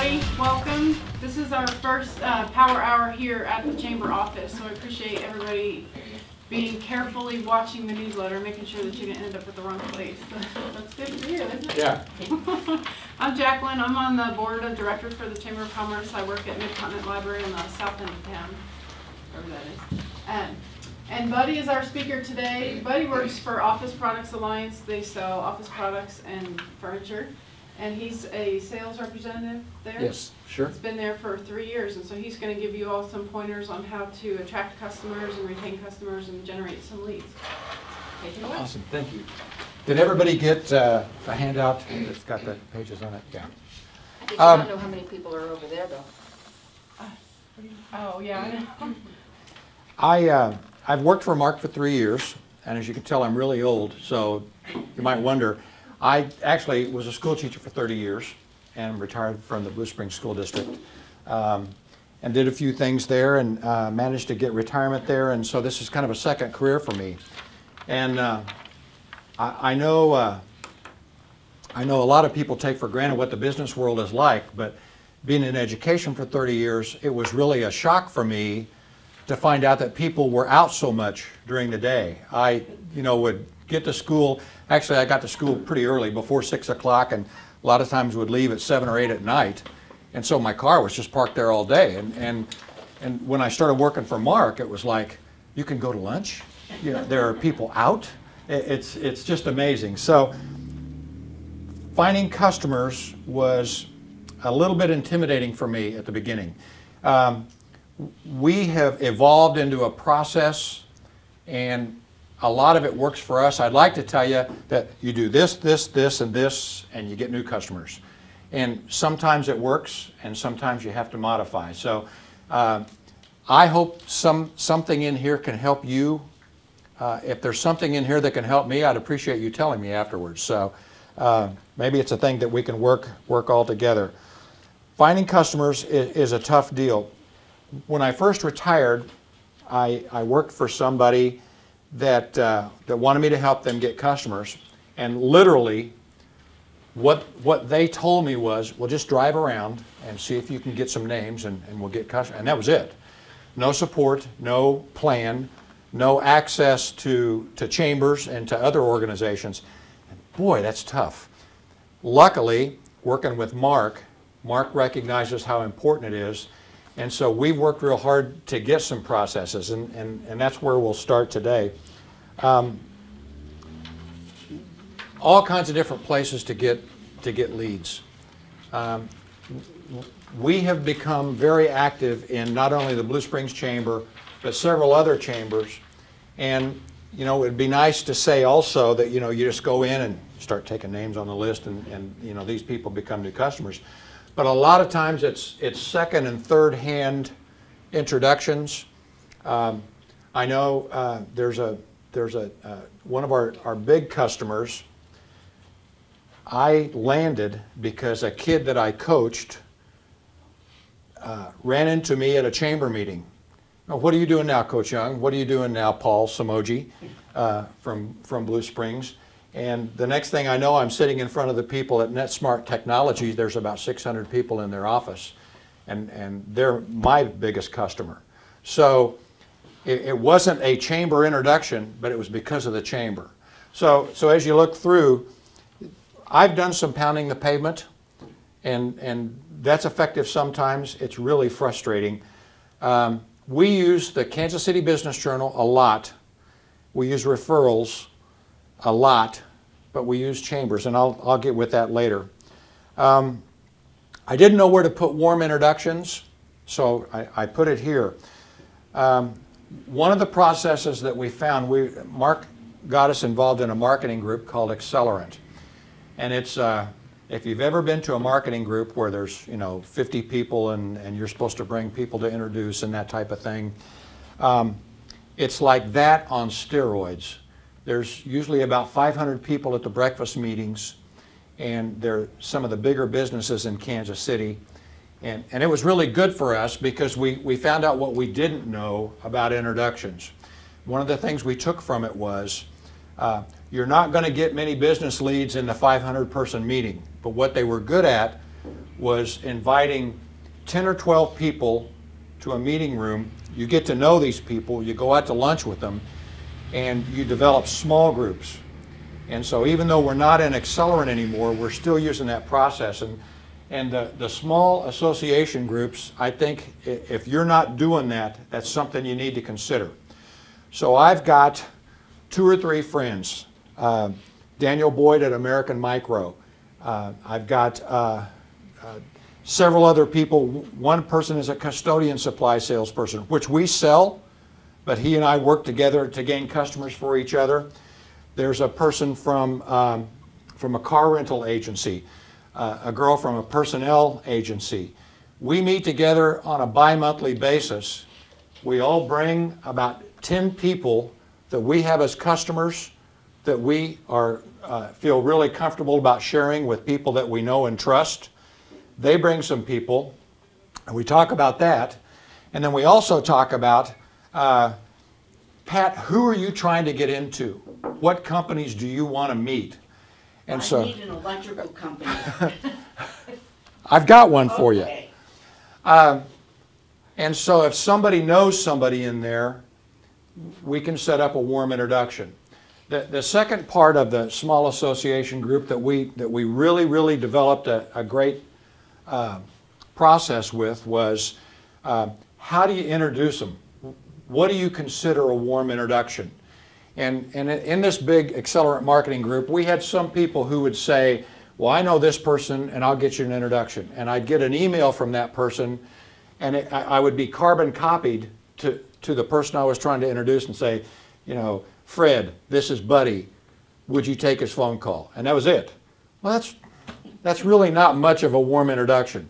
everybody. Welcome. This is our first power hour here at the Chamber office, so I appreciate everybody being carefully watching the newsletter, making sure that you didn't end up at the wrong place. That's good for you, isn't it? Yeah. I'm Jacqueline. I'm on the board of directors for the Chamber of Commerce. I work at Mid-Continent Library in the south end of town, wherever that is. And Buddy is our speaker today. Buddy works for Office Products Alliance. They sell office products and furniture. And he's a sales representative there? Yes, sure. He's been there for 3 years, and so he's going to give you all some pointers on how to attract customers and retain customers and generate some leads. Take it away. Awesome, thank you. Did everybody get a handout that's got the pages on it? Yeah. I did not know how many people are over there, though. Oh, yeah, I know. I've worked for Mark for 3 years, and as you can tell, I'm really old, so you might wonder. I actually was a school teacher for 30 years and retired from the Blue Springs School District and did a few things there and managed to get retirement there, and so this is kind of a second career for me. And I know a lot of people take for granted what the business world is like, but being in education for 30 years, it was really a shock for me to find out that people were out so much during the day. I would get to school. Actually, I got to school pretty early, before 6 o'clock, and a lot of times would leave at 7 or 8 at night. And so my car was just parked there all day. And when I started working for Mark, it was like, you can go to lunch? You know, there are people out? It's just amazing. So finding customers was a little bit intimidating for me at the beginning. We have evolved into a process, and a lot of it works for us. I'd like to tell you that you do this, this, this, and this, and you get new customers. And sometimes it works, and sometimes you have to modify. So I hope something in here can help you. If there's something in here that can help me, I'd appreciate you telling me afterwards. So maybe it's a thing that we can work all together. Finding customers is a tough deal. When I first retired, I worked for somebody that wanted me to help them get customers, and literally what they told me was, well, just drive around and see if you can get some names and we'll get customers. And that was it. No support, no plan, no access to chambers and to other organizations. And boy, that's tough. Luckily, working with Mark recognizes how important it is. And so we worked real hard to get some processes, and that's where we'll start today. All kinds of different places to get leads. We have become very active in not only the Blue Springs Chamber, but several other chambers. And it would be nice to say also that you just go in and start taking names on the list, and these people become new customers. But a lot of times it's second and third hand introductions. I know there's one of our big customers I landed because a kid that I coached ran into me at a chamber meeting. Oh, what are you doing now, Coach Young? What are you doing now, Paul Samoji from Blue Springs? And the next thing I know, I'm sitting in front of the people at NetSmart Technology. There's about 600 people in their office, and they're my biggest customer. So it wasn't a chamber introduction, but it was because of the chamber. So as you look through, I've done some pounding the pavement, and that's effective sometimes. It's really frustrating. We use the Kansas City Business Journal a lot. We use referrals a lot, but we use chambers, and I'll get with that later. I didn't know where to put warm introductions, so I put it here. One of the processes that we found, Mark got us involved in a marketing group called Accelerant, and it's if you've ever been to a marketing group where there's 50 people and you're supposed to bring people to introduce and that type of thing, it's like that on steroids. There's usually about 500 people at the breakfast meetings, and they're some of the bigger businesses in Kansas City. And it was really good for us because we found out what we didn't know about introductions. One of the things we took from it was you're not going to get many business leads in the 500-person meeting, but what they were good at was inviting 10 or 12 people to a meeting room. You get to know these people, you go out to lunch with them, and you develop small groups. And so even though we're not in Accelerant anymore, we're still using that process. And the small association groups, I think if you're not doing that, that's something you need to consider. So I've got 2 or 3 friends. Daniel Boyd at American Micro. I've got several other people. One person is a custodian supply salesperson, which we sell, but he and I work together to gain customers for each other. There's a person from a car rental agency, a girl from a personnel agency. We meet together on a bi-monthly basis. We all bring about 10 people that we have as customers that we are feel really comfortable about sharing with people that we know and trust. They bring some people, and we talk about that. And then we also talk about, Pat, who are you trying to get into? What companies do you want to meet? And I need an electrical company. I've got one for you. Okay. And so if somebody knows somebody in there, we can set up a warm introduction. The second part of the small association group that we really developed a great process with was how do you introduce them? What do you consider a warm introduction? And in this big Accelerant marketing group, we had some people who would say, well, I know this person and I'll get you an introduction. And I'd get an email from that person, and I would be carbon copied to the person I was trying to introduce and say, you know, Fred, this is Buddy. Would you take his phone call? And that was it. Well, that's really not much of a warm introduction.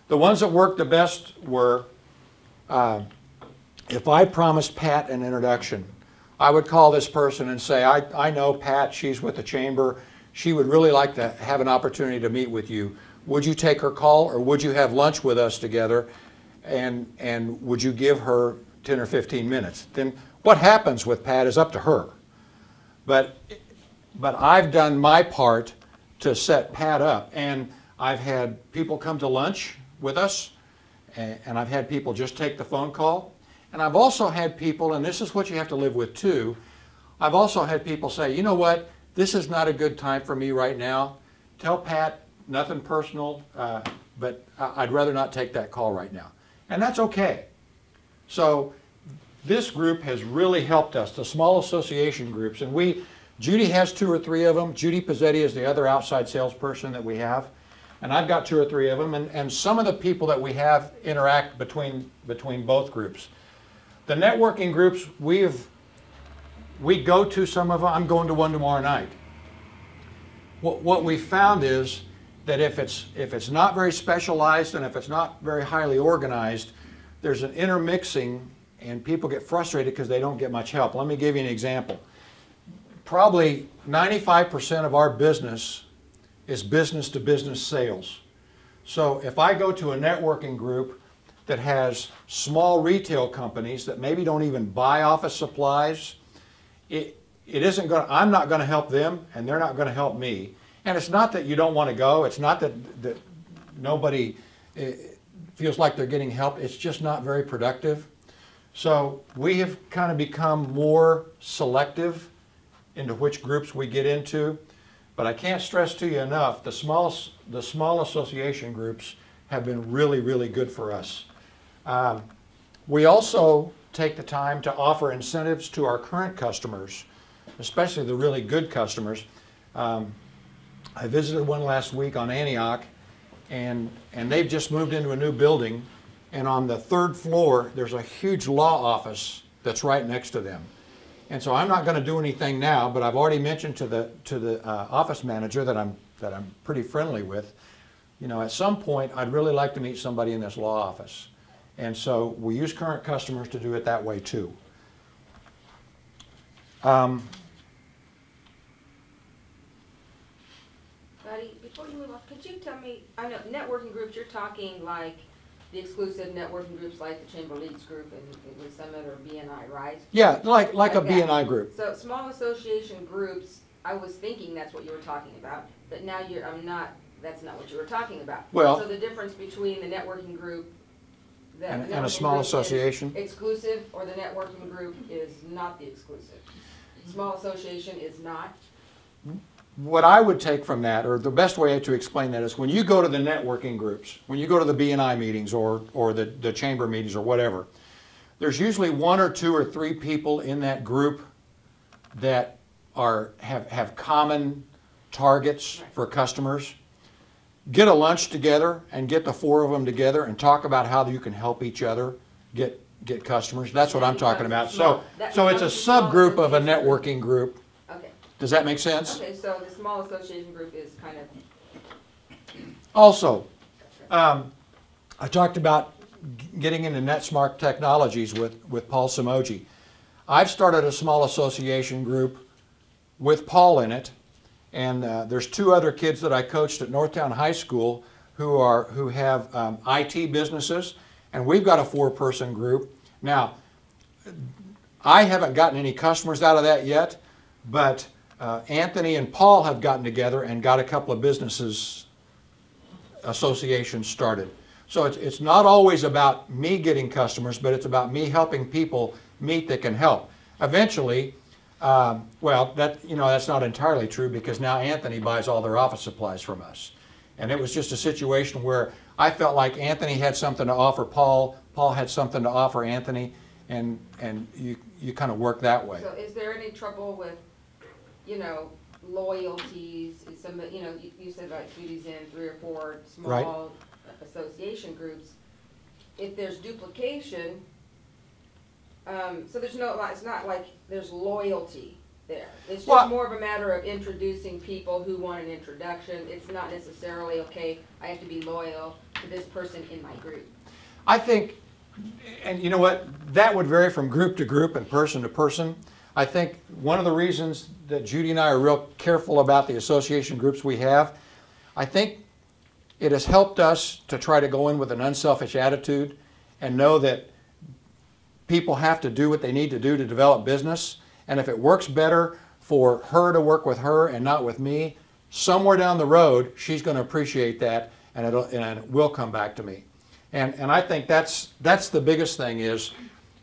The ones that worked the best were, if I promised Pat an introduction, I would call this person and say, I know Pat, she's with the chamber. She would really like to have an opportunity to meet with you. Would you take her call, or would you have lunch with us together? And would you give her 10 or 15 minutes? Then what happens with Pat is up to her. But I've done my part to set Pat up. And I've had people come to lunch with us, and I've had people just take the phone call. And I've also had people, and this is what you have to live with too, I've also had people say, you know what, this is not a good time for me right now. Tell Pat, nothing personal, but I'd rather not take that call right now. And that's okay. So this group has really helped us, the small association groups, and Judy has 2 or 3 of them. Judy Pizzetti is the other outside salesperson that we have. And I've got 2 or 3 of them, and some of the people that we have interact between both groups. The networking groups, we go to some of them. I'm going to one tomorrow night. What we found is that if it's not very specialized and if it's not very highly organized, there's an intermixing and people get frustrated because they don't get much help. Let me give you an example. Probably 95% of our business is business-to-business sales. So if I go to a networking group that has small retail companies that maybe don't even buy office supplies, I'm not going to help them, and they're not going to help me. And it's not that you don't want to go. It's not that nobody feels like they're getting help. It's just not very productive. So we have kind of become more selective into which groups we get into. But I can't stress to you enough, the small association groups have been really good for us. We also take the time to offer incentives to our current customers, especially the really good customers. I visited one last week on Antioch, and they've just moved into a new building, and on the 3rd floor there's a huge law office that's right next to them. And so I'm not going to do anything now, but I've already mentioned to the office manager that I'm pretty friendly with, you know, at some point I'd really like to meet somebody in this law office. And so we use current customers to do it that way too. Buddy, before you move on, could you tell me, I know networking groups, you're talking like the exclusive networking groups like the Chamber Leads group and with Summit or BNI, right? Yeah, like a that. BNI group. So small association groups, I was thinking that's what you were talking about, but now I'm not that's not what you were talking about. Well- So the difference between the networking group, the And a networking small group is association? exclusive, or the networking group is not the exclusive. Small association is not. What I would take from that, or the best way to explain that, is when you go to the networking groups, when you go to the B&I meetings or the chamber meetings or whatever, there's usually 1 or 2 or 3 people in that group that have common targets for customers. Get a lunch together and get the 4 of them together and talk about how you can help each other get customers. That's what I'm talking about. So it's a subgroup of a networking group. Okay, Does that make sense? okay, so the small association group is kind of, Also, I talked about getting into NetSmart Technologies with Paul Simoji. I've started a small association group with Paul in it, and there's 2 other kids that I coached at Northtown High School who have IT businesses, and we've got a 4-person group. Now, I haven't gotten any customers out of that yet, but Anthony and Paul have gotten together and got a couple of businesses associations started. So it's not always about me getting customers, but it's about me helping people meet that can help. Eventually, well, that's not entirely true, because now Anthony buys all their office supplies from us. And it was just a situation where I felt like Anthony had something to offer Paul, Paul had something to offer Anthony, and you kind of work that way. so is there any trouble with, loyalties? Is some, you said like Judy's in 3 or 4 small association groups. If there's duplication, so there's no, it's not like there's loyalty there. It's just Well, more of a matter of introducing people who want an introduction. It's not necessarily, okay, I have to be loyal to this person in my group. I think, and you know what, that would vary from group to group and person to person. I think one of the reasons that Judy and I are real careful about the association groups we have, I think it has helped us to try to go in with an unselfish attitude and know that people have to do what they need to do to develop business. And if it works better for her to work with her and not with me, somewhere down the road, she's going to appreciate that, and it will come back to me. And I think that's the biggest thing is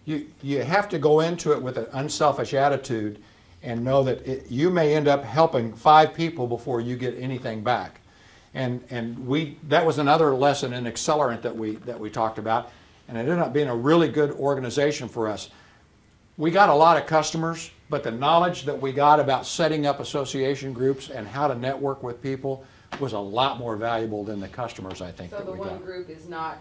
you have to go into it with an unselfish attitude and know that you may end up helping 5 people before you get anything back. And that was another lesson in Accelerant that we talked about, and it ended up being a really good organization for us. We got a lot of customers, but the knowledge that we got about setting up association groups and how to network with people was a lot more valuable than the customers, I think, So that the we one got. group is not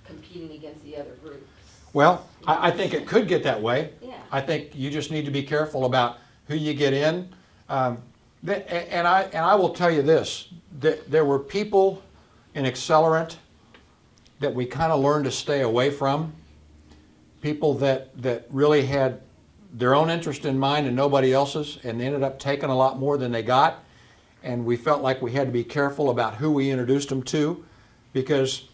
competing against the other groups. Well, I think it could get that way. Yeah. I think you just need to be careful about who you get in. And I will tell you this, that there were people in Accelerant that we kind of learned to stay away from. People that really had their own interest in mind and nobody else's, and they ended up taking a lot more than they got. And we felt like we had to be careful about who we introduced them to, because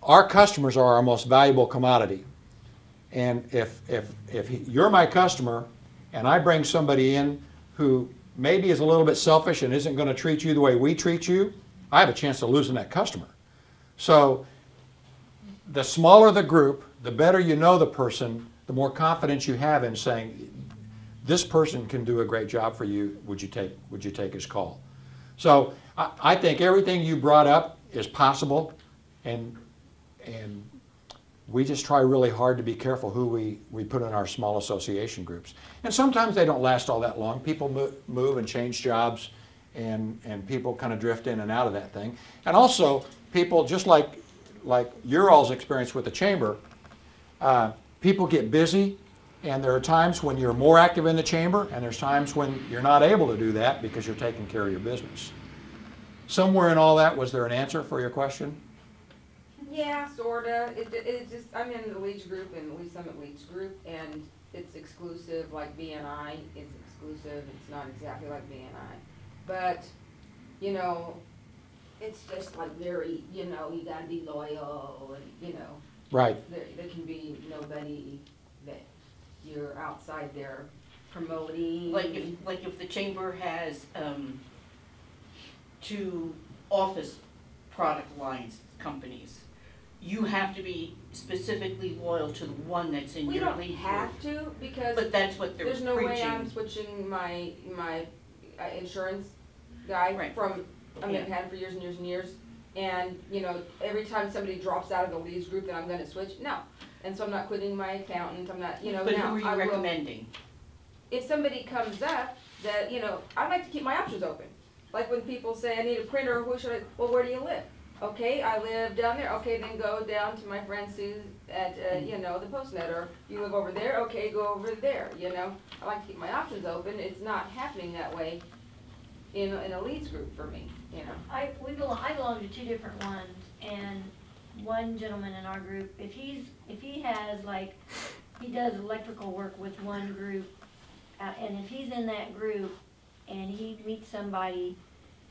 our customers are our most valuable commodity. And if you're my customer and I bring somebody in who maybe is a little bit selfish and isn't going to treat you the way we treat you, I have a chance of losing that customer. So the smaller the group, the better you know the person, the more confidence you have in saying, this person can do a great job for you, would you take his call? So I think everything you brought up is possible, and we just try really hard to be careful who we put in our small association groups. And sometimes they don't last all that long. People move and change jobs, and people kind of drift in and out of that thing. And also, people, just like your all's experience with the chamber, people get busy, and there are times when you're more active in the chamber, and there's times when you're not able to do that because you're taking care of your business. Somewhere in all that, was there an answer for your question? Yeah, sorta. It's just, I'm in the Leeds group and Leeds Summit Leeds group, and it's exclusive like BNI. It's exclusive. It's not exactly like BNI, but it's just like very, you gotta be loyal, and Right. there can be nobody that you're outside there promoting. Like if the chamber has, to office product lines, companies. You have to be specifically loyal to the one that's in We your don't lead have group. to, because But that's what they're there's no preaching. way I'm switching my insurance guy Right. from, I mean, Yeah. I've had him for years and years and years. And, you know, every time somebody drops out of the leads group, then I'm gonna switch, no. And so I'm not quitting my accountant, I'm not, you know, But now, who are you I will, recommending? if somebody comes up that, you know, I like to keep my options open. Like when people say, I need a printer, who should I, well, where do you live? Okay, I live down there, okay, then go down to my friend Sue at, you know, the Postnet, or you live over there, okay, go over there, you know? I like to keep my options open, it's not happening that way in a leads group for me, you know? I belong to two different ones, and one gentleman in our group, if he has, like, he does electrical work with one group, and if he's in that group and he meets somebody,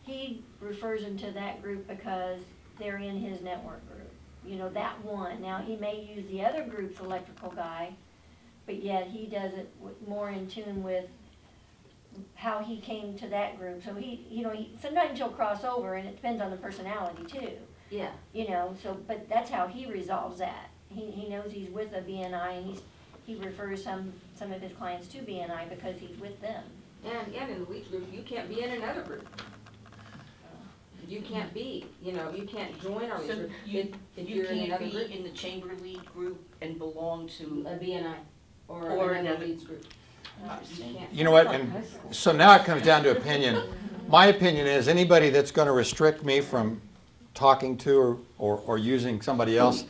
he refers them to that group because they're in his network group, you know, that one. Now, he may use the other group's electrical guy, but yet he does it more in tune with how he came to that group. So sometimes he'll cross over, and it depends on the personality too. Yeah. You know, so, but that's how he resolves that. He knows he's with a BNI, and he refers some of his clients to BNI because he's with them. And in the leads group, you can't be in another group. You can't be, you know, you can't join our leads So group you if you're in can't another be group. in the chamber lead group and belong to, A BNI or Or another another- leads group. You can't. You know what, and so now it comes down to opinion. My opinion is anybody that's going to restrict me from talking to or using somebody else,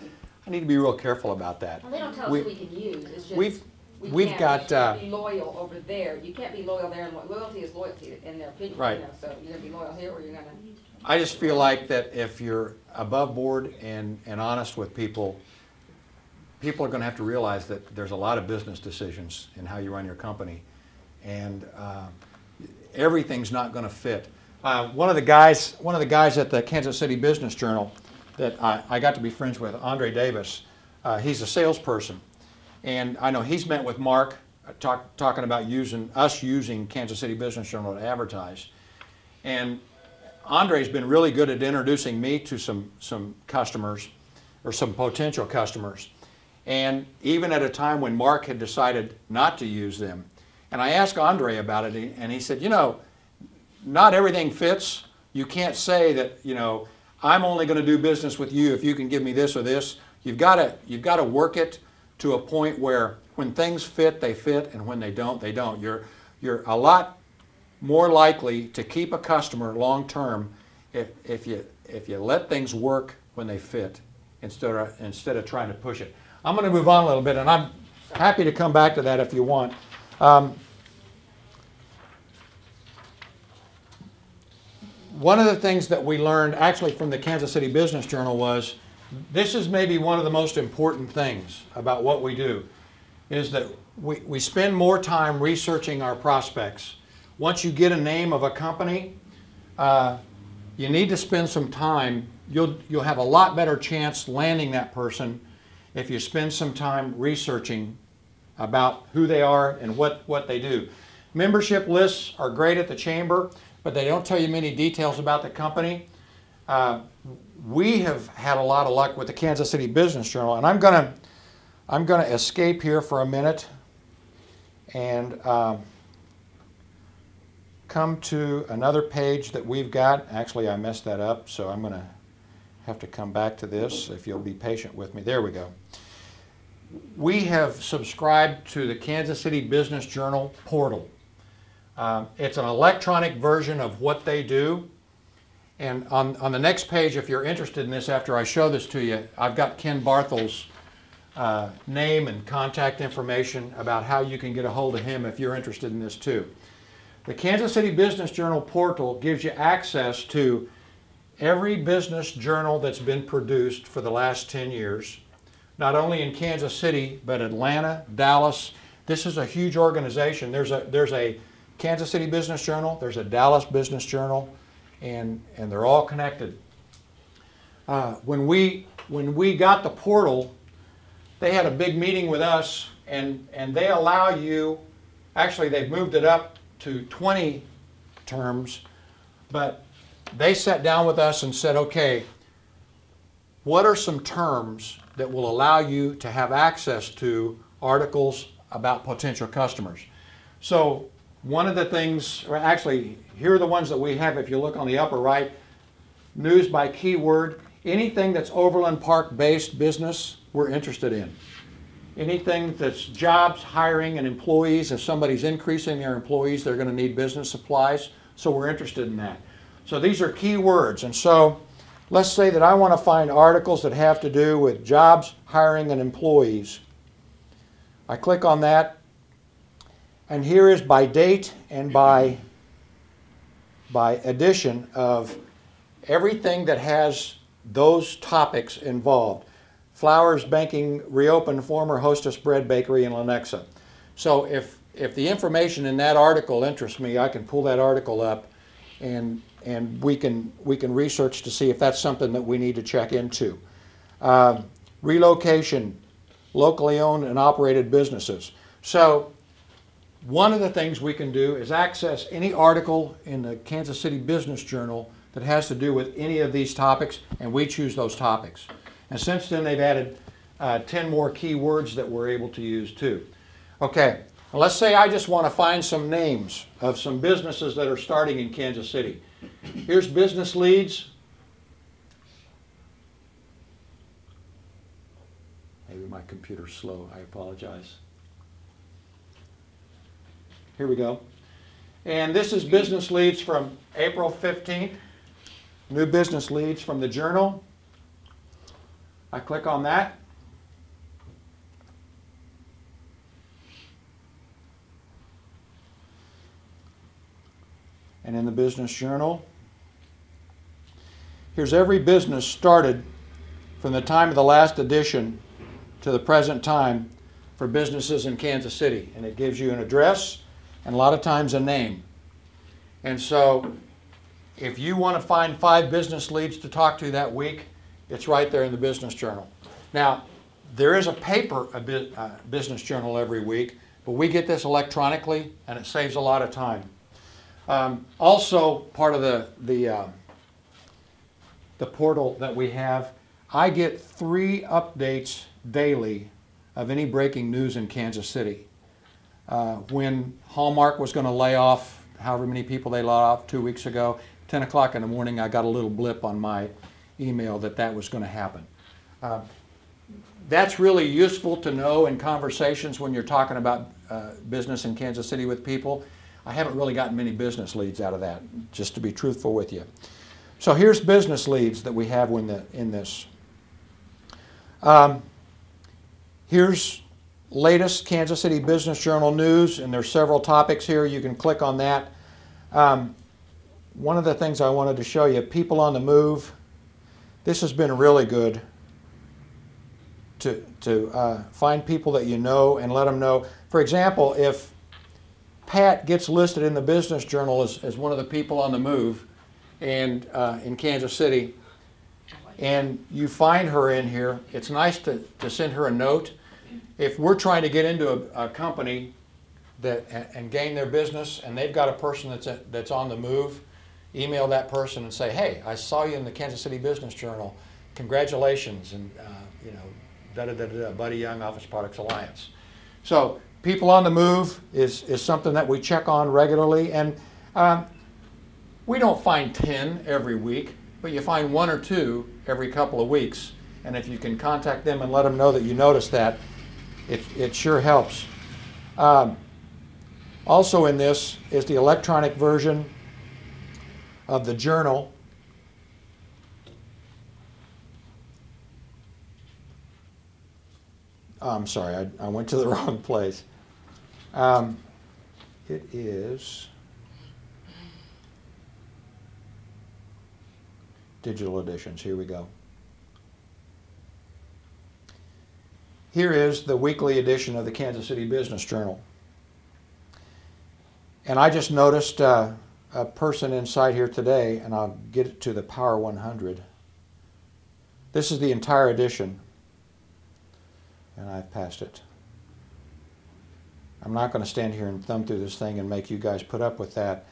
I need to be real careful about that. Well, they don't tell us We- who we can use, it's just. We've we can't got, be loyal over there, you can't be loyal there, and loyalty is loyalty in their opinion, Right. you know, so you're gonna be loyal here or you're gonna. I just feel like that if you're above board and honest with people, people are going to have to realize that there's a lot of business decisions in how you run your company, and everything's not going to fit. One of the guys at the Kansas City Business Journal that I got to be friends with, Andre Davis, he's a salesperson, and I know he's met with Mark talking about using Kansas City Business Journal to advertise, and Andre's been really good at introducing me to some customers or some potential customers. And even at a time when Mark had decided not to use them. And I asked Andre about it, and he said, you know, not everything fits. You can't say that, you know, I'm only going to do business with you if you can give me this or this. You've got to work it to a point where when things fit, they fit, and when they don't, they don't. You're a lot more likely to keep a customer long term if you let things work when they fit instead of trying to push it. I'm going to move on a little bit, and I'm happy to come back to that if you want. One of the things that we learned actually from the Kansas City Business Journal was this is maybe one of the most important things about what we do is that we spend more time researching our prospects. Once you get a name of a company, you need to spend some time. You'll have a lot better chance landing that person if you spend some time researching about who they are and what they do. Membership lists are great at the chamber, but they don't tell you many details about the company. We have had a lot of luck with the Kansas City Business Journal, and I'm gonna escape here for a minute and come to another page that we've got. Actually, I messed that up, so I'm going to have to come back to this if you'll be patient with me. There we go. We have subscribed to the Kansas City Business Journal portal. It's an electronic version of what they do. And on the next page, if you're interested in this after I show this to you, I've got Ken Barthel's name and contact information about how you can get a hold of him if you're interested in this too. The Kansas City Business Journal portal gives you access to every business journal that's been produced for the last 10 years, not only in Kansas City, but Atlanta, Dallas. This is a huge organization. There's a Kansas City Business Journal, there's a Dallas Business Journal, and they're all connected. When we got the portal, they had a big meeting with us, and they allow you, actually they've moved it up to 20 terms, but they sat down with us and said, okay, what are some terms that will allow you to have access to articles about potential customers? So one of the things, or actually, here are the ones that we have. If you look on the upper right, news by keyword, anything that's Overland Park based business, we're interested in. Anything that's jobs, hiring, and employees. If somebody's increasing their employees, they're going to need business supplies, so we're interested in that. So these are keywords, and so let's say that I want to find articles that have to do with jobs, hiring, and employees. I click on that, and here is by date and by edition of everything that has those topics involved. Flowers Banking reopened former Hostess Bread Bakery in Lenexa. So if the information in that article interests me, I can pull that article up and we can research to see if that's something that we need to check into. Relocation, locally owned and operated businesses. So one of the things we can do is access any article in the Kansas City Business Journal that has to do with any of these topics, and we choose those topics. And since then, they've added 10 more keywords that we're able to use too. Okay, well, let's say I just want to find some names of some businesses that are starting in Kansas City. Here's business leads. Maybe my computer's slow, I apologize. Here we go. And this is business leads from April 15th. New business leads from the Journal. I click on that. And in the Business Journal, here's every business started from the time of the last edition to the present time for businesses in Kansas City. And it gives you an address and a lot of times a name. And so if you want to find 5 business leads to talk to that week, it's right there in the Business Journal. Now, there is a paper Business Journal every week, but we get this electronically, and it saves a lot of time. Also, part of the portal that we have, I get 3 updates daily of any breaking news in Kansas City. When Hallmark was going to lay off however many people they laid off 2 weeks ago, 10 o'clock in the morning, I got a little blip on my email that was going to happen. That's really useful to know in conversations when you're talking about business in Kansas City with people. I haven't really gotten many business leads out of that, just to be truthful with you. So here's business leads that we have in this. Here's latest Kansas City Business Journal news, and there's several topics here. You can click on that. One of the things I wanted to show you, people on the move. This has been really good to find people that you know and let them know. For example, if Pat gets listed in the Business Journal as one of the people on the move and in Kansas City, and you find her in here, it's nice to send her a note. If we're trying to get into a company and gain their business, and they've got a person that's on the move, email that person and say, hey, I saw you in the Kansas City Business Journal. Congratulations, and Buddy Young, Office Products Alliance. So people on the move is something that we check on regularly, and we don't find 10 every week, but you find 1 or 2 every couple of weeks. And if you can contact them and let them know that you noticed that, it sure helps. Also in this is the electronic version of the Journal. I'm sorry, I went to the wrong place. It is digital editions. Here we go. Here is the weekly edition of the Kansas City Business Journal. And I just noticed a person inside here today, and I'll get it to the Power 100. This is the entire edition, and I've passed it. I'm not going to stand here and thumb through this thing and make you guys put up with that.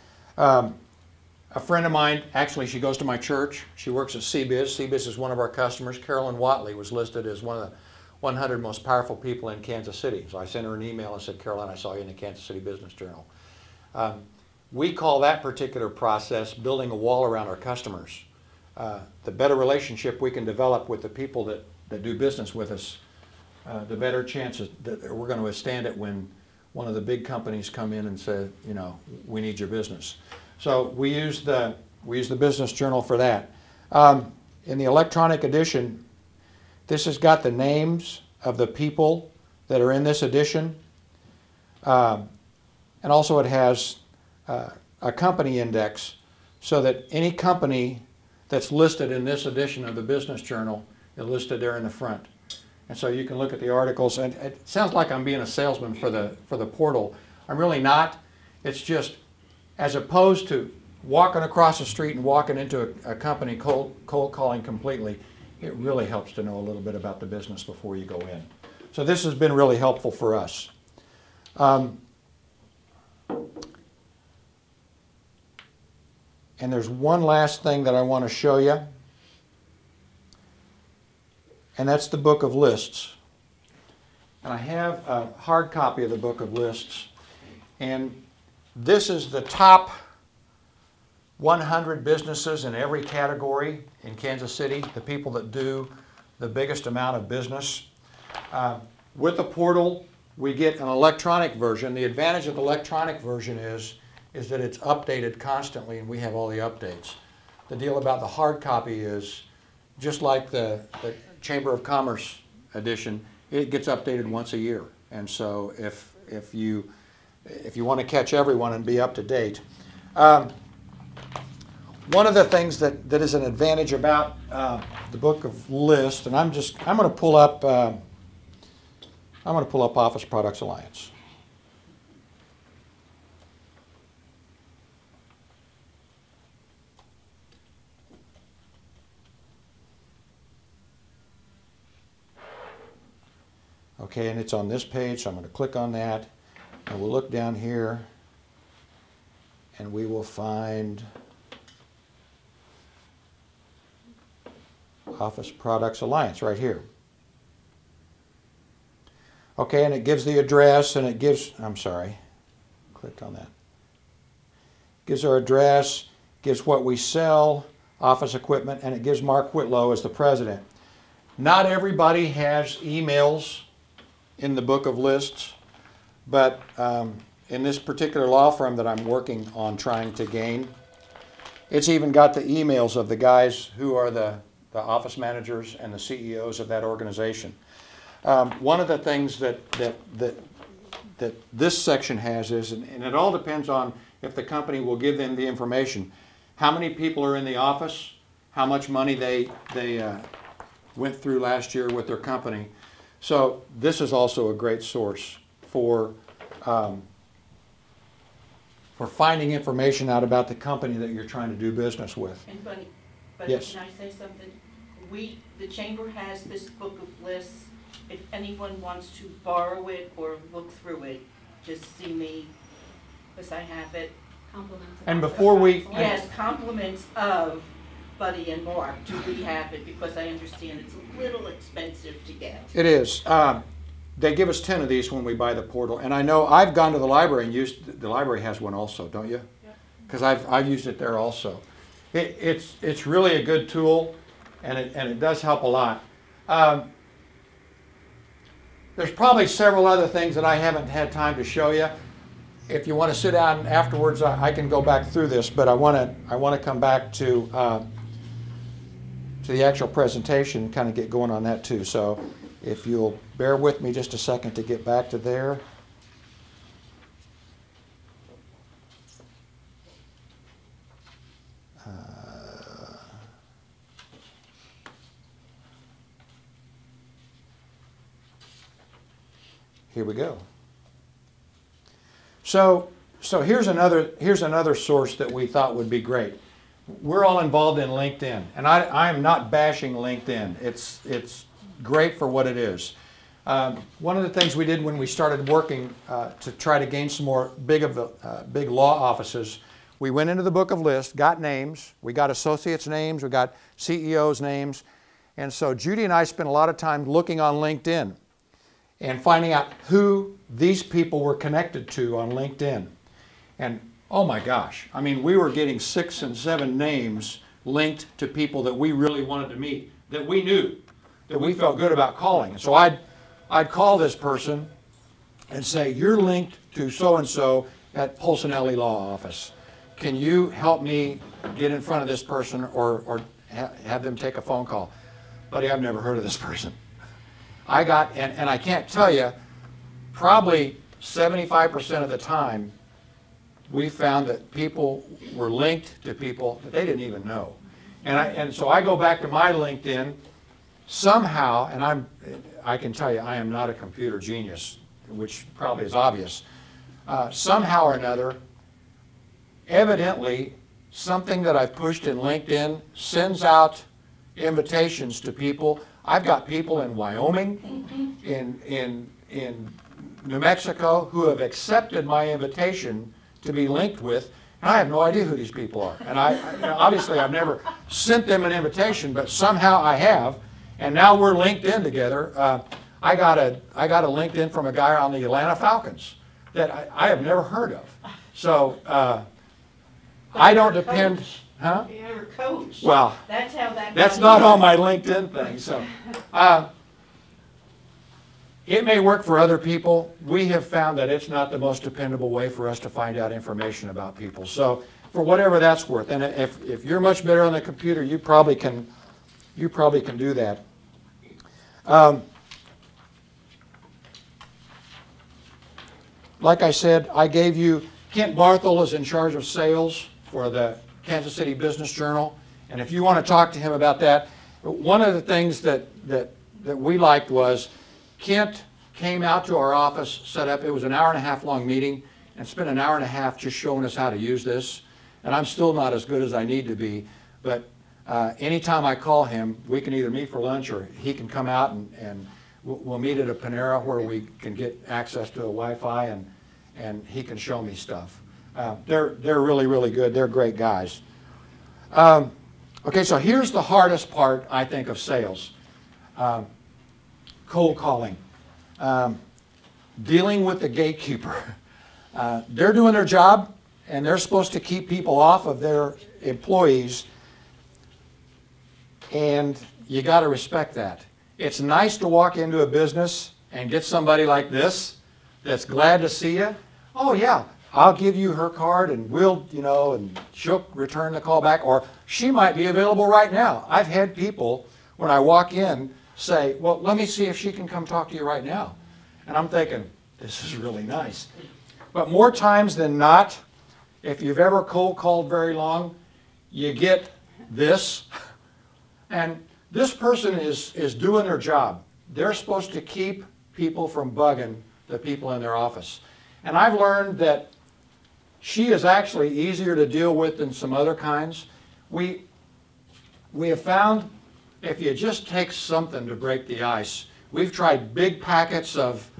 a friend of mine, actually she goes to my church. She works at CBiz. CBiz is one of our customers. Carolyn Watley was listed as one of the 100 most powerful people in Kansas City. So I sent her an email and said, Carolyn, I saw you in the Kansas City Business Journal. We call that particular process building a wall around our customers. The better relationship we can develop with the people that do business with us, the better chances that we're going to withstand it when one of the big companies come in and say, you know, we need your business. So we use the Business Journal for that. In the electronic edition, this has got the names of the people that are in this edition, and also it has a company index so that any company that's listed in this edition of the Business Journal is listed there in the front. And so you can look at the articles, and it sounds like I'm being a salesman for the portal. I'm really not. It's just, as opposed to walking across the street and walking into a company cold calling completely, it really helps to know a little bit about the business before you go in. So this has been really helpful for us. And there's one last thing that I want to show you, and that's the Book of Lists. And I have a hard copy of the Book of Lists, and this is the top 100 businesses in every category in Kansas City, the people that do the biggest amount of business. With the portal, we get an electronic version. The advantage of the electronic version is that it's updated constantly, and we have all the updates. The deal about the hard copy is, just like the Chamber of Commerce edition, it gets updated once a year. And so if you want to catch everyone and be up to date. One of the things that is an advantage about the Book of Lists, and I'm going to pull up Office Products Alliance. Okay, and it's on this page, so I'm going to click on that, and we'll look down here, and we will find Office Products Alliance right here. Okay, and it gives the address, and it gives, I'm sorry, clicked on that. Gives our address, gives what we sell, office equipment, and it gives Mark Whitlow as the president. Not everybody has emails in the Book of Lists, but in this particular law firm that I'm working on trying to gain, it's even got the emails of the guys who are the office managers and the CEOs of that organization. One of the things that this section has is, and it all depends on if the company will give them the information, how many people are in the office, how much money they went through last year with their company. So this is also a great source for finding information out about the company that you're trying to do business with. And Bunny, Yes. Can I say something? The Chamber has this Book of Lists. If anyone wants to borrow it or look through it, just see me, because I have it. Compliments. And before we... Yes, compliments of Buddy and Mark, do we have it, because I understand it's a little expensive to get. It is. They give us 10 of these when we buy the portal. And I know I've gone to the library and used, the library has one also, don't you? Because I've used it there also. It's really a good tool, and it does help a lot. There's probably several other things that I haven't had time to show you. If you want to sit down afterwards, I can go back through this, but I want to come back to the actual presentation and kind of get going on that too. So if you'll bear with me just a second to get back to there. Here we go. So here's another source that we thought would be great. We're all involved in LinkedIn, and I am not bashing LinkedIn. It's great for what it is. One of the things we did when we started working to try to gain some more big law offices we went into the book of lists, got names, we got associates' names, we got CEOs' names. And so Judy and I spent a lot of time looking on LinkedIn and finding out who these people were connected to on LinkedIn. And oh my gosh, I mean, we were getting 6 and 7 names linked to people that we really wanted to meet, that we knew, that we felt good about calling. And so I'd call this person and say, you're linked to so-and-so at Polsinelli Law Office. Can you help me get in front of this person or have them take a phone call? Buddy, I've never heard of this person. I got, and I can't tell you, probably 75% of the time, we found that people were linked to people that they didn't even know. And so I go back to my LinkedIn somehow, and I can tell you I am not a computer genius, which probably is obvious. Somehow or another, evidently, something that I've pushed in LinkedIn sends out invitations to people. I've got people in Wyoming, in New Mexico, who have accepted my invitation to be linked with, and I have no idea who these people are. And obviously I've never sent them an invitation, but somehow I have, and now we're linked in together. I got a LinkedIn from a guy on the Atlanta Falcons that I have never heard of. So I don't depend, huh? You're a coach. Well, That's how that. that's not on my LinkedIn thing. So it may work for other people. We have found that it's not the most dependable way for us to find out information about people. So for whatever that's worth, and if you're much better on the computer, you probably can do that. Like I said, I gave you, Kent Barthel is in charge of sales for the Kansas City Business Journal, and if you want to talk to him about that, one of the things that we liked was Kent came out to our office, set up, it was an hour-and-a-half long meeting, and spent an hour and a half just showing us how to use this. And I'm still not as good as I need to be, but anytime I call him, we can either meet for lunch or he can come out and we'll meet at a Panera where we can get access to a Wi-Fi and he can show me stuff. They're really, really good. They're great guys. Okay, so here's the hardest part, I think, of sales. Cold calling. Dealing with the gatekeeper. They're doing their job, and they're supposed to keep people off of their employees, and you got to respect that. It's nice to walk into a business and get somebody like this that's glad to see you. Oh yeah, I'll give you her card and we'll, and she'll return the call back, or she might be available right now. I've had people, when I walk in, say, well, let me see if she can come talk to you right now. And I'm thinking, this is really nice. But more times than not, if you've ever cold called very long, you get this. And this person is doing their job. They're supposed to keep people from bugging the people in their office. And I've learned that she is actually easier to deal with than some other kinds. We have found if you just take something to break the ice, we've tried big packets of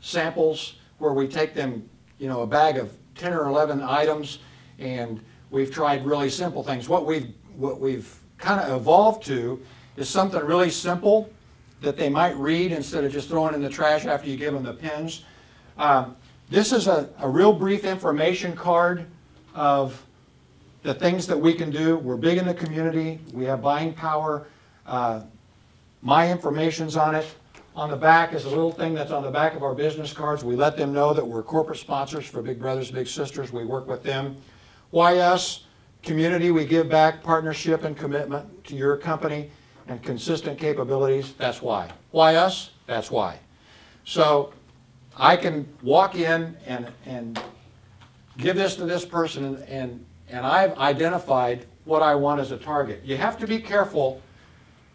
samples where we take them, a bag of 10 or 11 items, and we've tried really simple things. What we've kind of evolved to is something really simple that they might read instead of just throwing in the trash after you give them the pins. This is a real brief information card of the things that we can do. We're big in the community. We have buying power. My information's on it. On the back is a little thing that's on the back of our business cards. We let them know that we're corporate sponsors for Big Brothers Big Sisters. We work with them. Why us? Community, we give back, partnership and commitment to your company, and consistent capabilities. That's why. Why us? That's why. So I can walk in and give this to this person, and I've identified what I want as a target. You have to be careful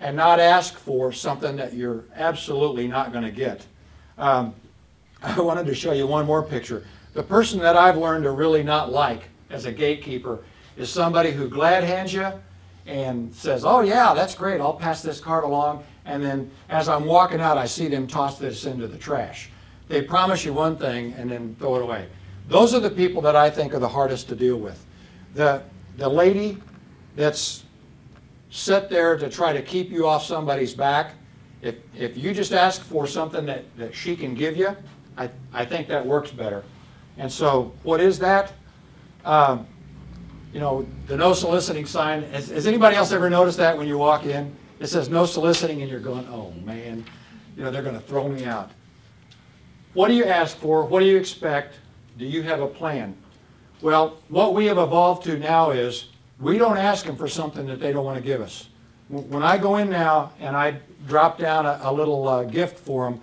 and not ask for something that you're absolutely not going to get. I wanted to show you one more picture. The person that I've learned to really not like as a gatekeeper is somebody who glad hands you and says, oh yeah, that's great, I'll pass this card along, and then as I'm walking out I see them toss this into the trash. They promise you one thing and then throw it away. Those are the people that I think are the hardest to deal with. The lady that's sit there to try to keep you off somebody's back, if you just ask for something that she can give you, I think that works better. And so what is that? You know, the no soliciting sign. Has anybody else ever noticed that when you walk in? It says no soliciting and you're going, oh man, you know, they're going to throw me out. What do you ask for? What do you expect? Do you have a plan? Well, what we have evolved to now is we don't ask them for something that they don't want to give us. When I go in now and I drop down a little gift for them,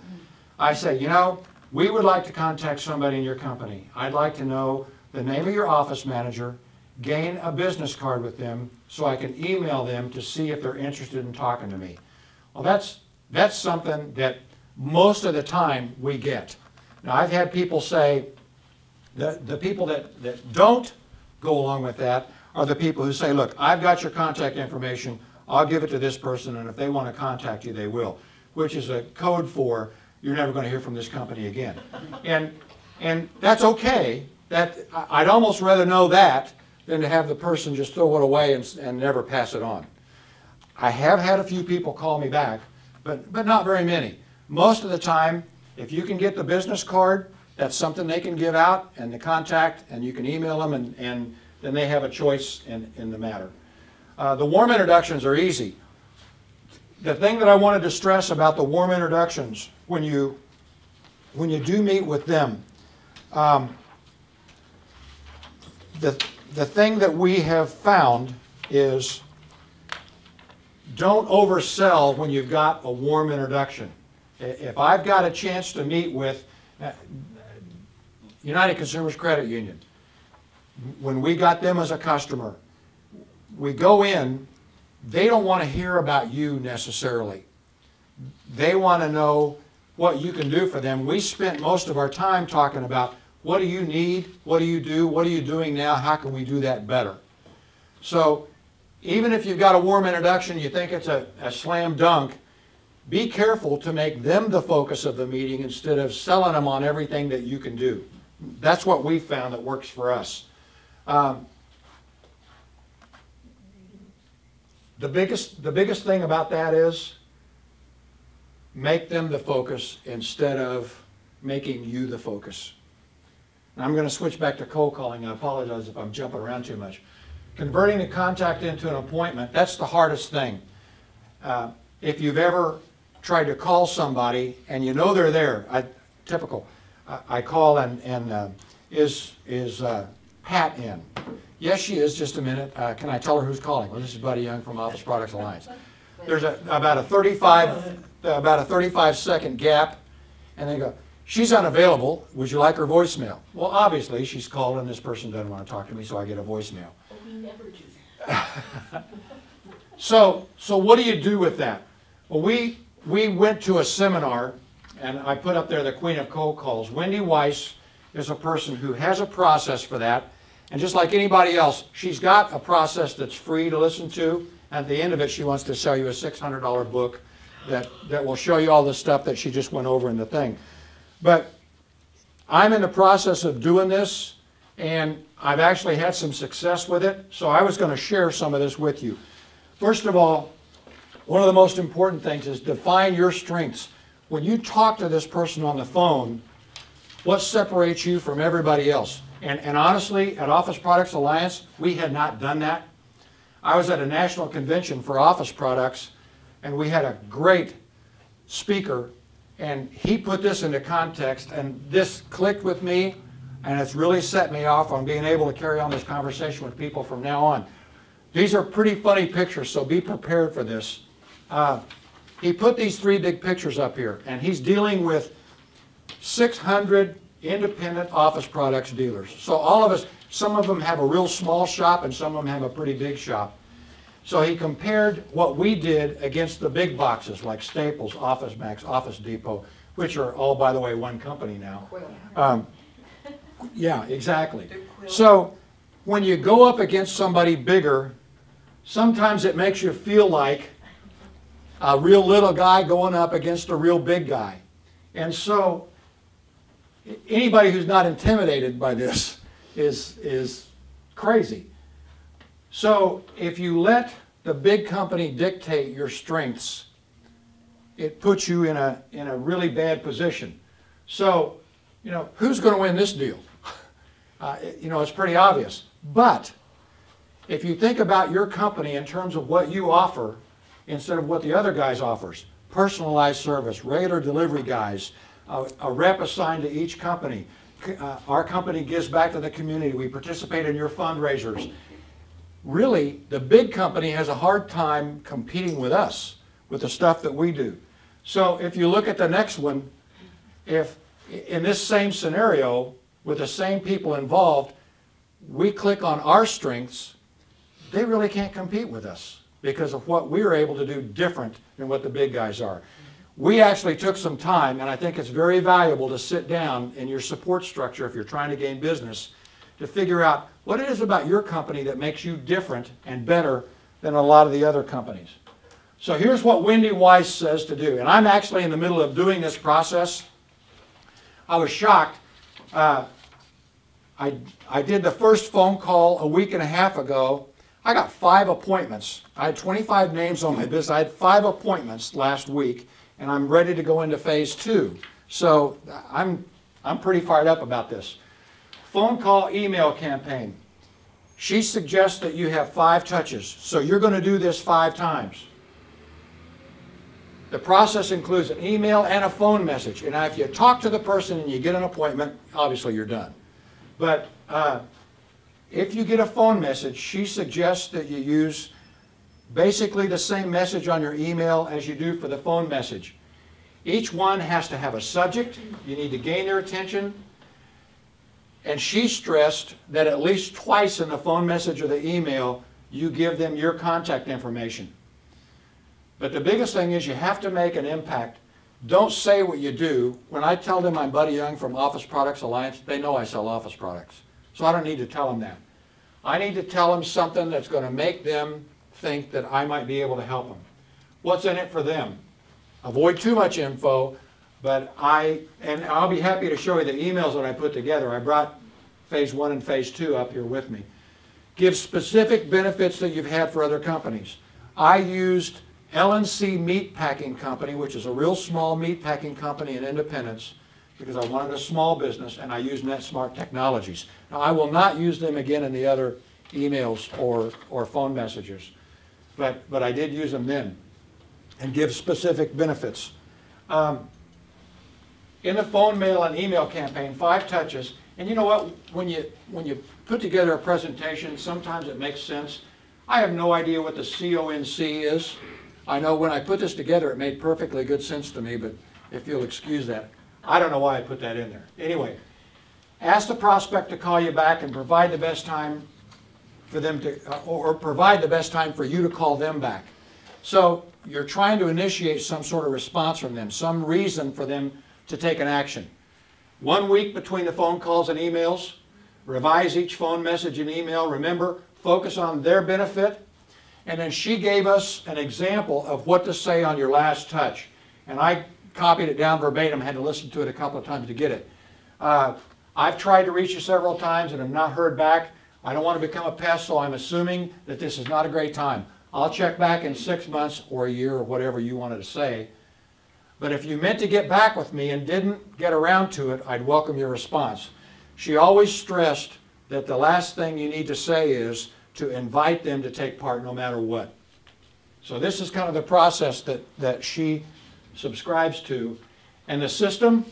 I say, you know, we would like to contact somebody in your company. I'd like to know the name of your office manager, gain a business card with them so I can email them to see if they're interested in talking to me. Well, that's something that most of the time we get. Now, I've had people say, the people that don't go along with that are the people who say, look, I've got your contact information, I'll give it to this person, and if they want to contact you, they will, which is a code for you're never going to hear from this company again. And that's okay. I'd almost rather know that than to have the person just throw it away and never pass it on. I have had a few people call me back, but not very many. Most of the time, if you can get the business card, that's something they can give out, and the contact, and you can email them, and then they have a choice in the matter. The warm introductions are easy. The thing that I wanted to stress about the warm introductions, when you do meet with them, the thing that we have found is don't oversell when you've got a warm introduction. If I've got a chance to meet with United Consumers Credit Union, when we got them as a customer, we go in, they don't want to hear about you necessarily. They want to know what you can do for them. We spent most of our time talking about what do you need, what do you do, what are you doing now, how can we do that better? So even if you've got a warm introduction, you think it's a slam dunk, be careful to make them the focus of the meeting instead of selling them on everything that you can do. That's what we found that works for us. The biggest thing about that is make them the focus instead of making you the focus. And I'm going to switch back to cold calling. I apologize if I'm jumping around too much. Converting the contact into an appointment, that's the hardest thing. If you've ever tried to call somebody and you know they're there, typical. I call and is Pat in? Yes, she is. Just a minute. Can I tell her who's calling? Well, this is Buddy Young from Office Products Alliance. There's about a 35-second gap, and they go, she's unavailable. Would you like her voicemail? Well, obviously, she's called, and this person doesn't want to talk to me, so I get a voicemail. We never do that. So what do you do with that? Well, we went to a seminar, and I put up there the queen of cold calls. Wendy Weiss is a person who has a process for that. And just like anybody else, she's got a process that's free to listen to. At the end of it, she wants to sell you a $600 book that will show you all the stuff that she just went over in the thing. But I'm in the process of doing this, and I've actually had some success with it. So I was going to share some of this with you. First of all, one of the most important things is define your strengths. When you talk to this person on the phone, what separates you from everybody else? And honestly, at Office Products Alliance, we had not done that. I was at a national convention for office products, and we had a great speaker, and he put this into context, and this clicked with me, and it's really set me off on being able to carry on this conversation with people from now on. These are pretty funny pictures, so be prepared for this. He put these three big pictures up here, and he's dealing with 600 independent office products dealers. So all of us, some of them have a real small shop and some of them have a pretty big shop. So he compared what we did against the big boxes like Staples, Office Max, Office Depot, which are all, by the way, one company now. Yeah, exactly. So when you go up against somebody bigger, sometimes it makes you feel like a real little guy going up against a real big guy. And so anybody who's not intimidated by this is crazy. So if you let the big company dictate your strengths, it puts you in a really bad position. So, you know, who's going to win this deal? You know, it's pretty obvious. But if you think about your company in terms of what you offer instead of what the other guys offers, personalized service, regular delivery guys, a rep assigned to each company. Our company gives back to the community. We participate in your fundraisers. Really, the big company has a hard time competing with us, with the stuff that we do. So if you look at the next one, if in this same scenario, with the same people involved, we click on our strengths, they really can't compete with us because of what we're able to do different than what the big guys are. We actually took some time, and I think it's very valuable to sit down in your support structure if you're trying to gain business to figure out what it is about your company that makes you different and better than a lot of the other companies. So here's what Wendy Weiss says to do, and I'm actually in the middle of doing this process. I was shocked. I did the first phone call a week and a half ago. I got 5 appointments. I had 25 names on my business. I had 5 appointments last week, and I'm ready to go into phase 2. So I'm pretty fired up about this. Phone call email campaign. She suggests that you have 5 touches. So you're going to do this 5 times. The process includes an email and a phone message. And if you talk to the person and you get an appointment, obviously you're done. But if you get a phone message, she suggests that you use basically the same message on your email as you do for the phone message. Each one has to have a subject. You need to gain their attention. And she stressed that at least twice in the phone message or the email, you give them your contact information. But the biggest thing is you have to make an impact. Don't say what you do. When I tell them I'm Buddy Young from Office Products Alliance, they know I sell office products. So I don't need to tell them that. I need to tell them something that's going to make them think that I might be able to help them. What's in it for them? Avoid too much info, but I'll be happy to show you the emails that I put together. I brought phase 1 and phase 2 up here with me. Give specific benefits that you've had for other companies. I used L&C Meat Packing Company, which is a real small meat packing company in Independence, because I wanted a small business, and I used NetSmart Technologies. Now, I will not use them again in the other emails or phone messages, but I did use them then, and give specific benefits. In the phone, mail, and email campaign, 5 touches. And you know what? When you put together a presentation, sometimes it makes sense. I have no idea what the CONC is. I know when I put this together, it made perfectly good sense to me, but if you'll excuse that, I don't know why I put that in there. Anyway, ask the prospect to call you back and provide the best time for them to, or provide the best time for you to call them back. So you're trying to initiate some sort of response from them, some reason for them to take an action. 1 week between the phone calls and emails. Revise each phone message and email. Remember, focus on their benefit. And then she gave us an example of what to say on your last touch. And I copied it down verbatim, had to listen to it a couple of times to get it. I've tried to reach you several times and have not heard back. I don't want to become a pest, so I'm assuming that this is not a great time. I'll check back in 6 months or a year or whatever you wanted to say. But if you meant to get back with me and didn't get around to it, I'd welcome your response. She always stressed that the last thing you need to say is to invite them to take part no matter what. So this is kind of the process that she subscribes to. And the system,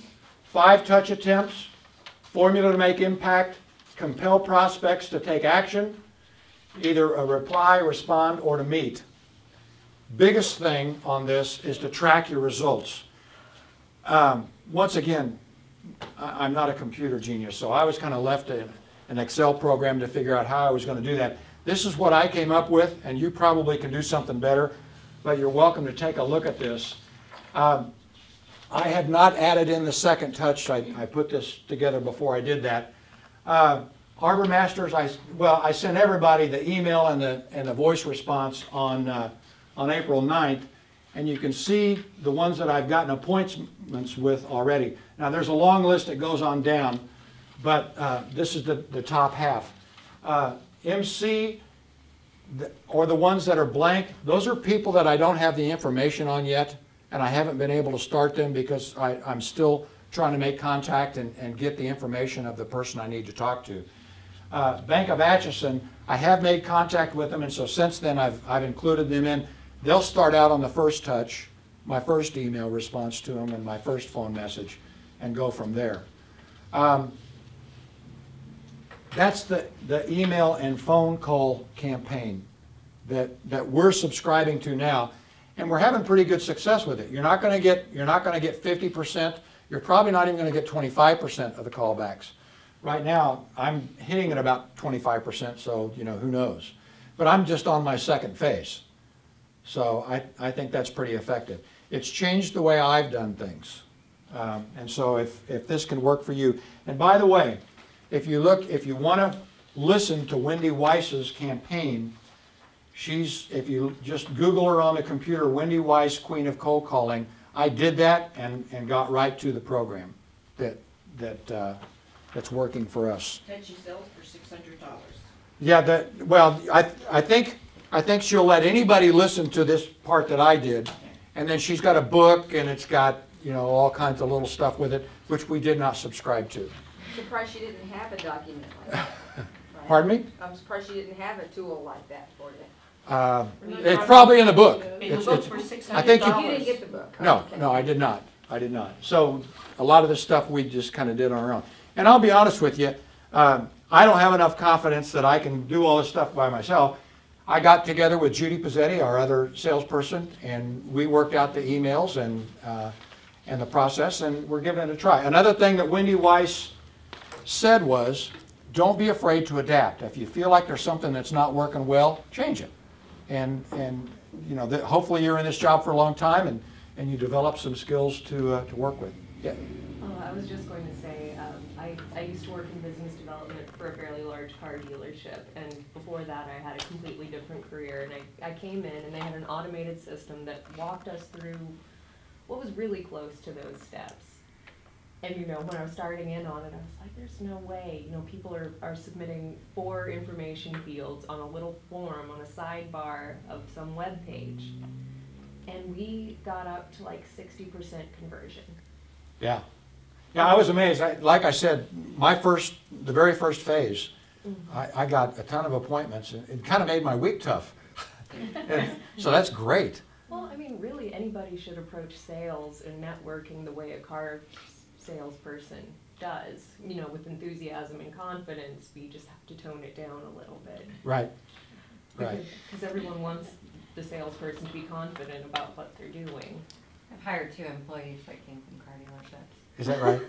5 touch attempts, formula to make impact, compel prospects to take action, either a reply, respond, or to meet. Biggest thing on this is to track your results. Once again, I'm not a computer genius, so I was kind of left an Excel program to figure out how I was going to do that. This is what I came up with, and you probably can do something better, but you're welcome to take a look at this. I had not added in the second touch. I put this together before I did that. Harbor Masters, I sent everybody the email and the voice response on April 9th, and you can see the ones that I've gotten appointments with already. Now, there's a long list that goes on down, but this is the top half. MC, or the ones that are blank, those are people that I don't have the information on yet, and I haven't been able to start them because I'm still trying to make contact and get the information of the person I need to talk to. Bank of Atchison, I have made contact with them, and so since then I've included them in. They'll start out on the first touch, my first email response to them and my first phone message, and go from there. That's the email and phone call campaign that we're subscribing to now, and we're having pretty good success with it. You're not going to get 50%. You're probably not even going to get 25% of the callbacks. Right now, I'm hitting at about 25%, so who knows. But I'm just on my second phase, so I think that's pretty effective. It's changed the way I've done things, and so if this can work for you. And by the way, if you want to listen to Wendy Weiss's campaign, if you just Google her on the computer, Wendy Weiss, Queen of Cold Calling, I did that and got right to the program that's working for us. That she sells for $600. Yeah, well, I think she'll let anybody listen to this part that I did, and then she's got a book and it's got all kinds of little stuff with it, which we did not subscribe to. I'm surprised she didn't have a document like that. Right? Pardon me? I'm surprised she didn't have a tool like that for you. It's probably in the book. In the book for $600. I think You didn't get the book. No, Okay. no, I did not. I did not. So a lot of this stuff we just kind of did on our own. And I'll be honest with you, I don't have enough confidence that I can do all this stuff by myself. I got together with Judy Pizzetti, our other salesperson, and we worked out the emails and the process, and we're giving it a try. Another thing that Wendy Weiss said was, don't be afraid to adapt. If you feel like there's something that's not working well, change it. And hopefully you're in this job for a long time and you develop some skills to work with. Yeah. I was just going to say, I used to work in business development for a fairly large car dealership, and before that I had a completely different career, and I came in and they had an automated system that walked us through what was really close to those steps. And when I was starting in on it, I was like, there's no way, people are submitting 4 information fields on a little form on a sidebar of some web page. And we got up to like 60% conversion. Yeah. Yeah, I was amazed. Like I said, the very first phase, I got a ton of appointments, and it kind of made my week tough. So that's great. Well, really anybody should approach sales and networking the way a car salesperson does, with enthusiasm and confidence. We just have to tone it down a little bit. Right. Right. Because everyone wants the salesperson to be confident about what they're doing. I've hired 2 employees that came from car dealerships. Is that right?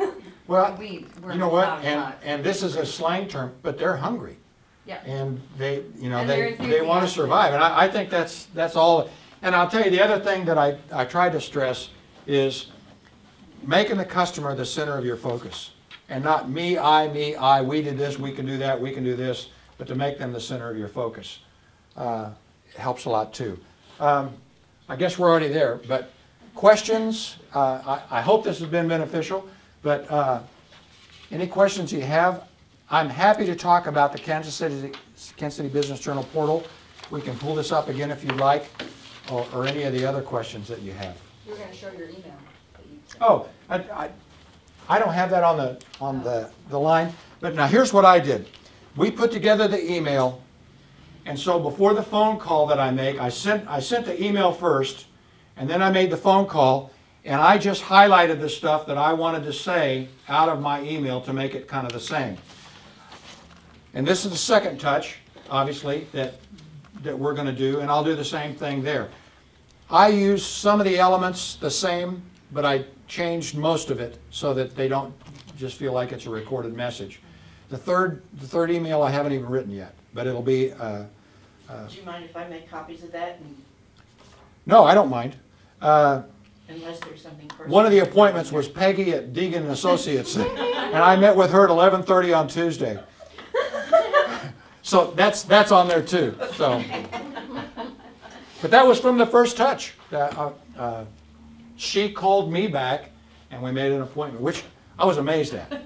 Well, We're you know what? not loud. And this is a slang term, but they're hungry. Yeah. And they they're they want to survive. And I think that's all. And I'll tell you, the other thing that I try to stress is making the customer the center of your focus. And not me, I, we did this, we can do that, we can do this, but to make them the center of your focus. Helps a lot too. I guess we're already there, but questions? I hope this has been beneficial, but any questions you have, I'm happy to talk about the Kansas City Business Journal portal. We can pull this up again if you'd like, or any of the other questions that you have. You were going to show your email. That you sent. Oh, I don't have that on the line, but now here's what I did. We put together the email, and so before the phone call that I make, I sent the email first, and then I made the phone call, and I just highlighted the stuff that I wanted to say out of my email to make it kind of the same. And this is the second touch, obviously, that we're going to do, and I'll do the same thing there. I use some of the elements the same, but I changed most of it so that they don't just feel like it's a recorded message. The third email I haven't even written yet, but it'll be... Do you mind if I make copies of that? No, I don't mind. Unless there's something personal. One of the appointments was Peggy at Deegan & Associates, and I met with her at 11:30 on Tuesday. So that's on there too. So, but that was from the first touch. She called me back, and we made an appointment, which I was amazed at.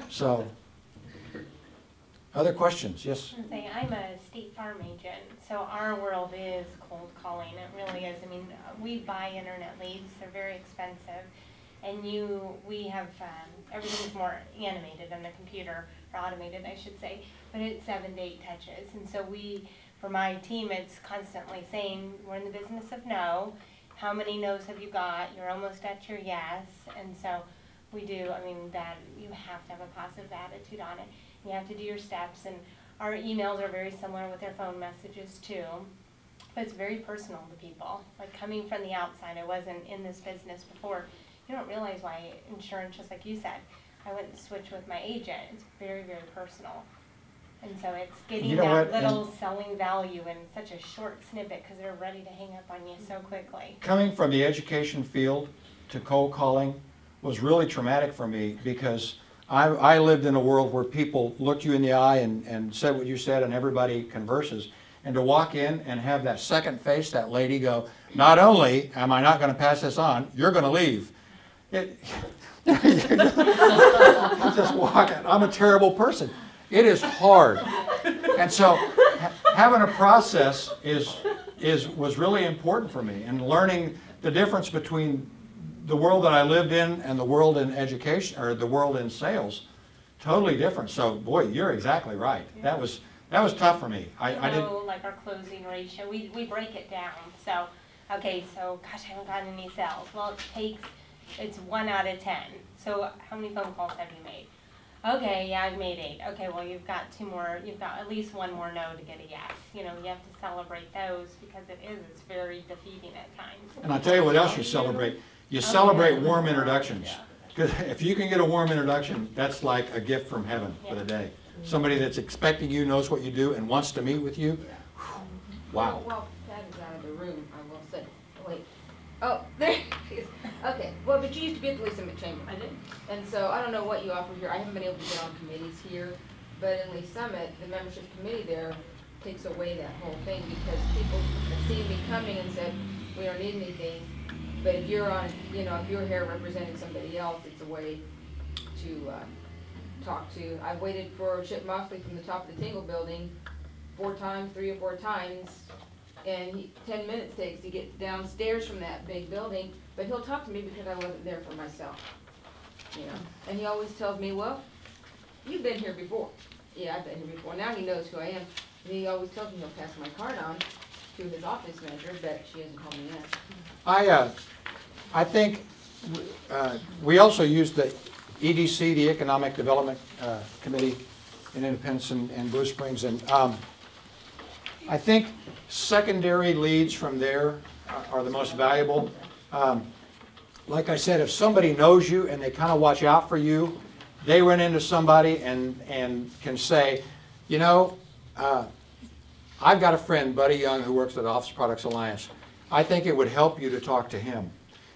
So, other questions? Yes? I'm saying I'm a State Farm agent, so our world is cold calling. It really is. I mean, we buy internet leads; they're very expensive, and we have everything's more animated on the computer, or automated, I should say. But it's 7 to 8 touches, and so for my team, it's constantly saying we're in the business of no. How many no's have you got? You're almost at your yes, and so we do. I mean, that you have to have a positive attitude on it. You have to do your steps, and our emails are very similar with their phone messages too. But it's very personal to people. Like coming from the outside, I wasn't in this business before. You don't realize why insurance, just like you said, I went and switched with my agent. It's very, very personal. And so it's getting You know that what? little selling value in such a short snippet because they're ready to hang up on you so quickly. Coming from the education field to cold calling was really traumatic for me because I lived in a world where people looked you in the eye and said what you said and everybody converses. And to walk in and have that second face, that lady go, not only am I not going to pass this on, you're going to leave. Just walking. I'm a terrible person. It is hard. And so having a process was really important for me, and learning the difference between the world that I lived in and the world in education, or the world in sales, totally different. So boy, you're exactly right. That was tough for me. I didn't know, like our closing ratio, we break it down. So, okay, so gosh, I haven't gotten any sales. Well, it's 1 out of 10. So how many phone calls have you made? Okay, yeah, I've made 8. Okay, well, you've got 2 more, you've got at least 1 more no to get a yes. You know, you have to celebrate those because it's very defeating at times. And I'll tell you what else you celebrate. You celebrate warm introductions. Because if you can get a warm introduction, that's like a gift from heaven for the day. Somebody that's expecting you, knows what you do, and wants to meet with you. Wow. Well, Pat is out of the room, I will say. Wait. Oh, there she is. Okay, well, but you used to be at the Lee Summit Chamber. I did. And so I don't know what you offer here. I haven't been able to get on committees here. But in Lee Summit, the membership committee there takes away that whole thing because people have seen me coming and said, we don't need anything. But if you're on, if you're here representing somebody else, it's a way to talk to. I've waited for Chip Moxley from the top of the Tingle building 3 or 4 times, and 10 minutes takes to get downstairs from that big building, but he'll talk to me because I wasn't there for myself, And he always tells me, well, you've been here before. Yeah, I've been here before. Now he knows who I am. And he always tells me he'll pass my card on to his office manager, but she hasn't called me yet. I think we also use the EDC, the Economic Development Committee in Independence and Blue Springs, and I think secondary leads from there are the most valuable. Like I said, if somebody knows you and they kind of watch out for you, they run into somebody and can say, I've got a friend, Buddy Young, who works at Office Products Alliance. I think it would help you to talk to him.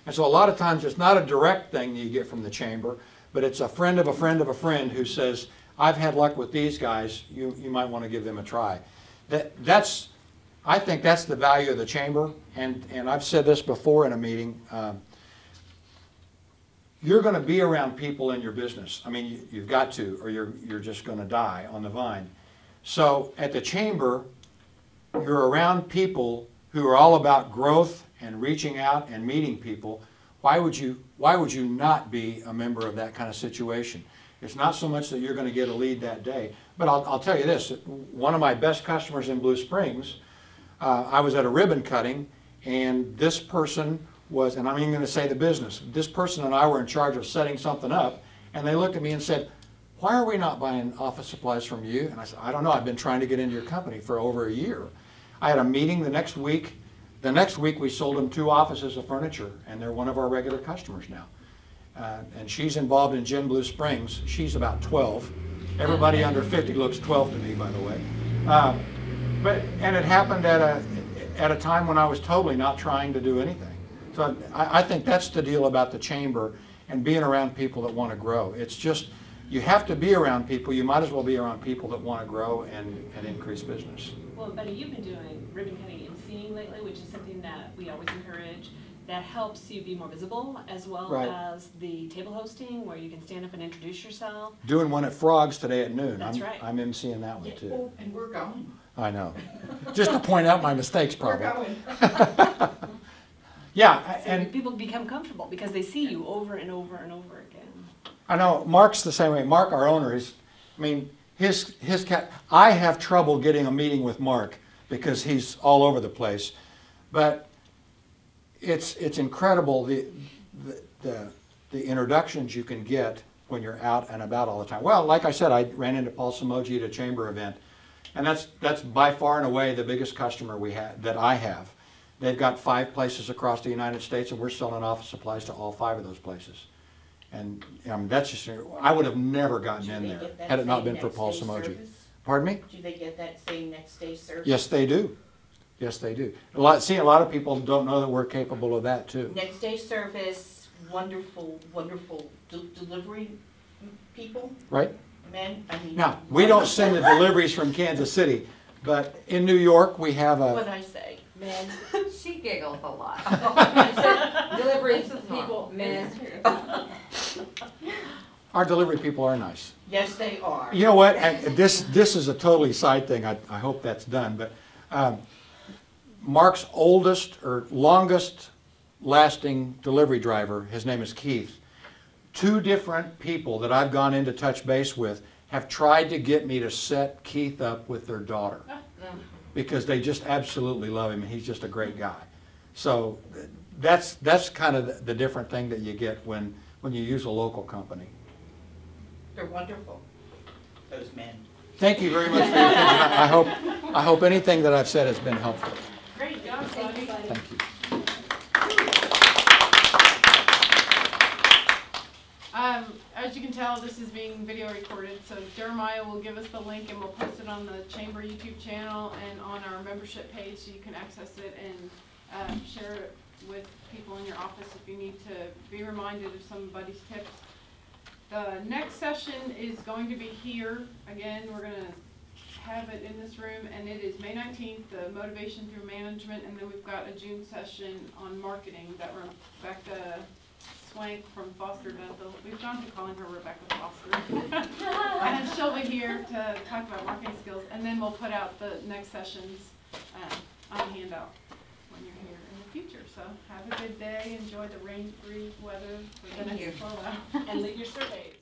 And so a lot of times it's not a direct thing you get from the chamber, but it's a friend of a friend of a friend who says, I've had luck with these guys, you might want to give them a try. I think that's the value of the chamber, and I've said this before in a meeting. You're going to be around people in your business. I mean, you've got to, or you're just going to die on the vine. So at the chamber, you're around people who are all about growth and reaching out and meeting people. Why would you not be a member of that kind of situation? It's not so much that you're going to get a lead that day, but I'll tell you this. One of my best customers in Blue Springs, I was at a ribbon cutting, and this person was, and I'm even going to say the business, this person and I were in charge of setting something up, and they looked at me and said, why are we not buying office supplies from you? And I said, I don't know, I've been trying to get into your company for over a year. I had a meeting the next week. The next week we sold them 2 offices of furniture, and they're one of our regular customers now. And she's involved in Gin Blue Springs. She's about 12. Everybody under 50 looks 12 to me, by the way. And it happened at a time when I was totally not trying to do anything. So I think that's the deal about the chamber and being around people that want to grow. It's just, you have to be around people. You might as well be around people that want to grow and increase business. Well, Buddy, you've been doing ribbon cutting and seeing lately, which is something that we always encourage. that helps you be more visible, as well Right. as the table hosting, where you can stand up and introduce yourself. Doing one at Frogs today at noon. That's right. I'm emceeing that one too. Oh, and we're going. I know. Just to point out my mistakes, We're probably. going. Yeah, So and people become comfortable because they see you over and over and over again. I know Mark's the same way. Mark, our owner, his cat. I have trouble getting a meeting with Mark because he's all over the place, but it's incredible the introductions you can get when you're out and about all the time. Well, like I said, I ran into Paul Samoji at a chamber event, and that's by far and away the biggest customer that I have. They've got 5 places across the United States, and we're selling office supplies to all 5 of those places. And that's just, I would have never gotten Do in they there get that had it not same been for Paul next day Samoji. service? Pardon me? Do they get that same next day service? Yes, they do. Yes, they do. A lot of people don't know that we're capable of that too. Next day service, wonderful, wonderful delivery people, Right? men, I mean. Now, we don't send the deliveries from Kansas City, but in New York, we have What'd a, I say, men? She giggles a lot. Deliveries, This is people, normal. men. our delivery people are nice. Yes, they are. You know what, and this is a totally side thing, I hope that's done, but Mark's oldest or longest lasting delivery driver, his name is Keith. 2 different people that I've gone in to touch base with have tried to get me to set Keith up with their daughter because they just absolutely love him and he's just a great guy. So that's kind of the different thing that you get when you use a local company. They're wonderful, those men. Thank you very much for your attention. I hope anything that I've said has been helpful. Great job, buddy. Thank you. As you can tell, this is being video recorded, so Jeremiah will give us the link and we'll post it on the Chamber YouTube channel and on our membership page so you can access it and share it with people in your office if you need to be reminded of somebody's tips. The next session is going to be here. Again, we're going to have it in this room, and it is May 19th, the Motivation Through Management, and then we've got a June session on marketing that Rebecca Swank from Foster Dental. We've gone to calling her Rebecca Foster. And she'll be here to talk about marketing skills, and then we'll put out the next sessions on a handout when you're here in the future. So have a good day. Enjoy the rain-free weather for the next 12 hours. And leave your surveys.